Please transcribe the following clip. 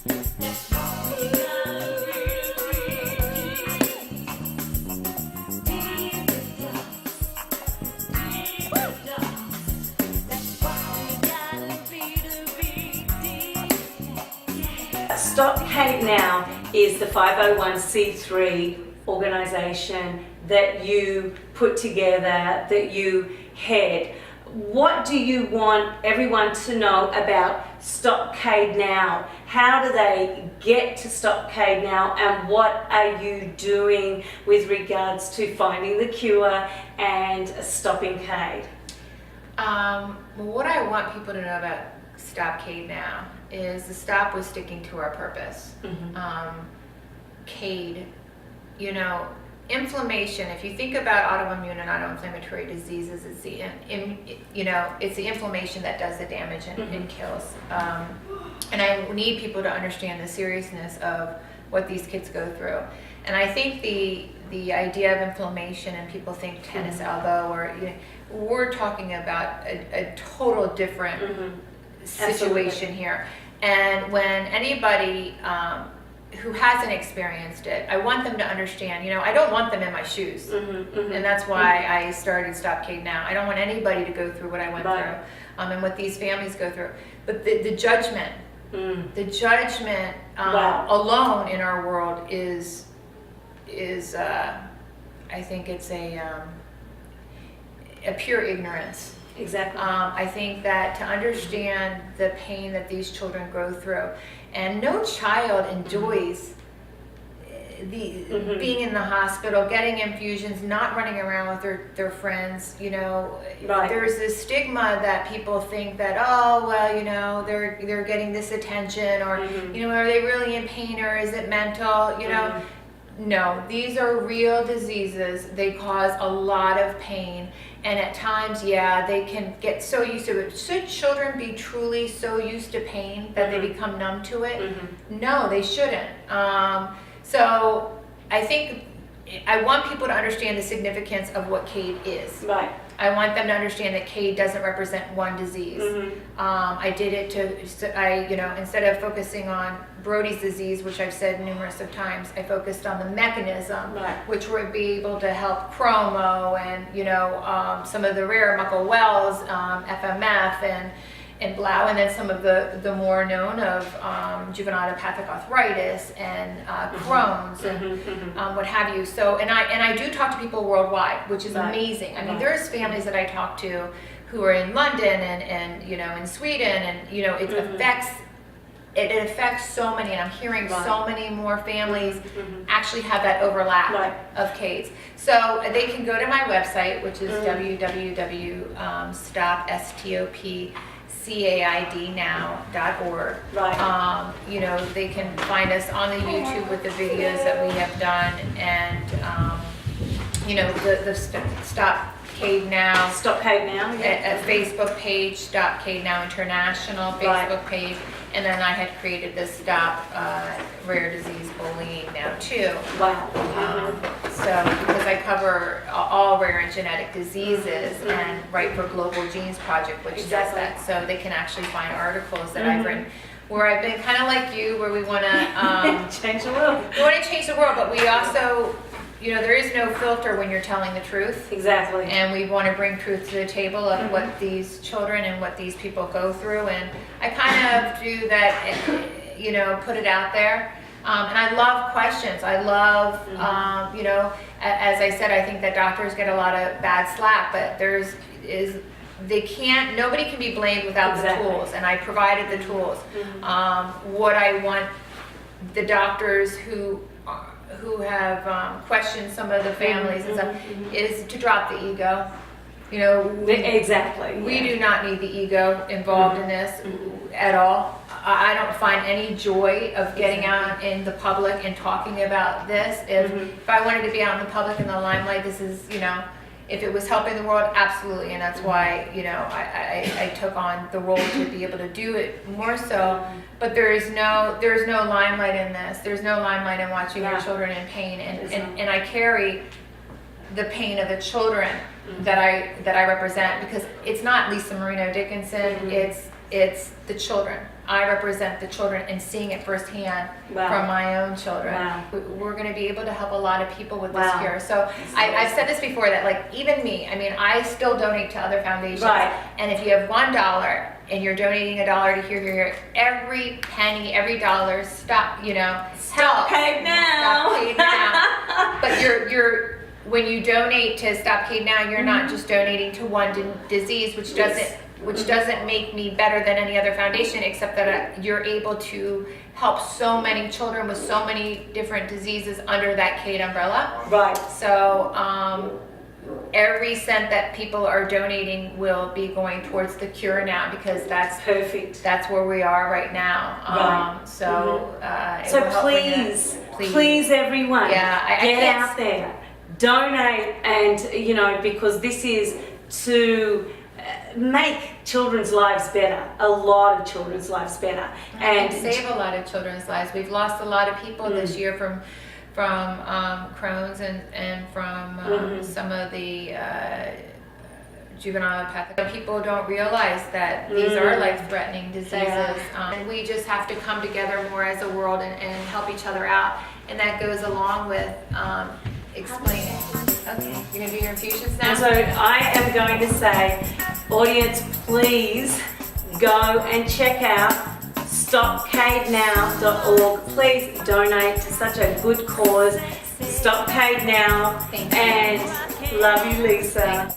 Stop CAID Now is the 501c3 organisation that you put together, that you head. What do you want everyone to know about Stop CAID Now? How do they get to Stop CAID Now, and what are you doing with regards to finding the cure and stopping CAID? What I want people to know about Stop CAID Now is the stop was sticking to our purpose. CAID, you know, inflammation. If you think about autoimmune and autoinflammatory diseases, it's the it's the inflammation that does the damage and kills. And I need people to understand the seriousness of what these kids go through. And I think the idea of inflammation, and people think tennis elbow, or we're talking about a total different situation here. And when anybody who hasn't experienced it, I want them to understand, I don't want them in my shoes. And that's why I started Stop CAID Now. I don't want anybody to go through what I went through, and what these families go through. But the judgment, alone in our world is I think it's a pure ignorance. Exactly. I think that to understand the pain that these children go through, and no child enjoys being in the hospital, getting infusions, not running around with their friends. There's this stigma that people think that, they're getting this attention, or are they really in pain, or is it mental? No, these are real diseases. They cause a lot of pain, and at times, they can get so used to it. Should children be truly so used to pain that they become numb to it? No, they shouldn't. So I think I want people to understand the significance of what CAID is. Right. I want them to understand that CAID doesn't represent one disease. I did it instead of focusing on Brody's disease, which I've said numerous of times, I focused on the mechanism, which would be able to help chromo and some of the rare Muckle-Wells, FMF, and Blau, and then some of the more known of juvenile idiopathic arthritis and Crohn's and what have you. So, and I do talk to people worldwide, which is amazing. I mean, there's families that I talk to who are in London and in Sweden, and it affects so many, and I'm hearing so many more families actually have that overlap of CAIDs. So they can go to my website, which is www.stopcaidnow.org. They can find us on the YouTube with the videos that we have done, and the Stop CAID Now. Stop CAID Now. A Facebook page, Stop CAID Now International Facebook page. And then I had created the Stop Rare Disease Bullying Now too. So because I cover all rare and genetic diseses, and write for Global Genes Project, which does that. So they can actually find articles that I've written where I've been kind of like you, where we want to change the world. We want to change the world, but we also, there is no filter when you're telling the truth. Exactly. And we want to bring truth to the table of what these children and what these people go through. And I kind of do that, put it out there. And I love questions. I love, as I said, I think that doctors get a lot of bad slack, but nobody can be blamed without the tools. And I provided the tools. What I want the doctors who have questioned some of the families and stuff is to drop the ego. Exactly. We do not need the ego involved in this at all. I don't find any joy of getting out in the public and talking about this. If I wanted to be out in the public in the limelight, this is, if it was helping the world, absolutely. And that's why, I took on the role to be able to do it more so. But there's no limelight in this. There's no limelight in watching your children in pain. And I carry the pain of the children that I represent, because it's not Lisa Moreno-Dickinson, it's the children. I represent the children and seeing it firsthand Wow. from my own children. Wow. We're going to be able to help a lot of people with this Wow. cure. So I've said this before, that like even me, I mean, I still donate to other foundations. Right. And if you have $1 and you're donating $1 to here, every penny, every dollar, stop, you know, Stop CAID now. Stop CAID now. But you're when you donate to Stop CAID Now, you're not just donating to one disease, which doesn't make me better than any other foundation, except that you're able to help so many children with so many different diseases under that CAID umbrella. Right. So every cent that people are donating will be going towards the cure now, because Perfect. that's where we are right now. Right. So it So will help bring please everyone, Yeah, I get can't- out there, donate, and you know, because this is to make children's lives better, a lot of children's lives better, and save a lot of children's lives. We've lost a lot of people this year from Crohn's and from some of the juvenile pathogens. People don't realize that these are life-threatening diseases. And we just have to come together more as a world and help each other out. And that goes along with explaining. Okay, you're gonna do your infusions now? And so I am going to say, audience, please go and check out StopCAIDNow.org. Please donate to such a good cause. Stop CAID Now. Thank you. And love you, Lisa.